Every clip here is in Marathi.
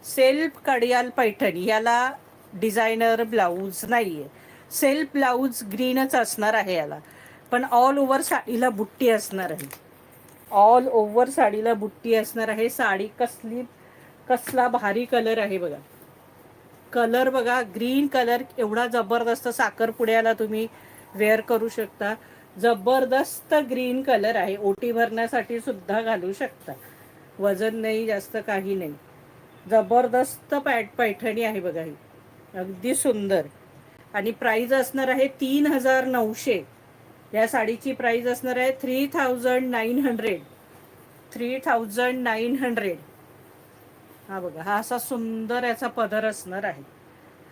सेल्फ कडियाल पैठणी, याला डिझायनर ब्लाऊज नाही आहे. सेल्फ ब्लाऊज ग्रीनच असणार आहे याला, पण ऑल ओव्हर साडीला बुट्टी असणार आहे. ऑल ओव्हर साडीला बुट्टी असणार आहे. साडी कसला भारी कलर आहे बघा. कलर बघा, ग्रीन कलर एवढा जबरदस्त साखरपुड्याला तुम्ही वेअर करू शकता. जबरदस्त ग्रीन कलर आहे. ओटी भरण्यासाठी सुद्धा घालू शकता. वजन नाही जास्त, काही नाही. जबरदस्त पैठणी आहे बघा ही, अगदी सुंदर. आणि प्राइस असणार आहे 3900. या साडीची प्राइस असणार आहे 3900. 3900. हा बघा, हा असा सुंदर याचा पदर असणार आहे.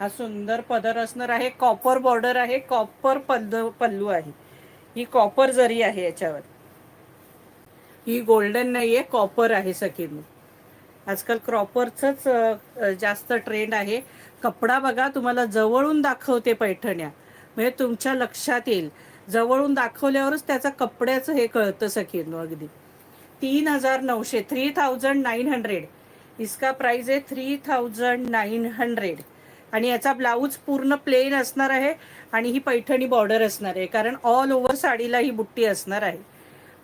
हा सुंदर पदर असणार आहे. कॉपर बॉर्डर आहे, कॉपर पल्लू आहे. ही कॉपर जरी आहे याच्यावर. ही गोल्डन नाहीये, कॉपर आहे सखींनो. आजकाल क्रॉपरचंच जास्त ट्रेंड आहे. कपडा बघा, तुम्हाला जवळून दाखवते पैठण्या, म्हणजे तुमच्या लक्षात येईल. जवळून दाखवल्यावरच त्याचा कपड्याचं हे कळतं सखींनो. अगदी 3900, 3900. इसका प्राइस आहे 3900. आणि याचा ब्लाऊज पूर्ण प्लेन असणार आहे. आणि ही पैठणी बॉर्डर असणार आहे, कारण ऑल ओव्हर साडीला ही बुट्टी असणार आहे.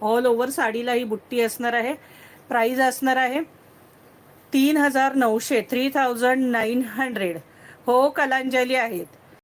ऑल ओव्हर साडीला ही बुट्टी असणार आहे. प्राइस असणार आहे 3900, 3900. हो, कलांजली आहेत.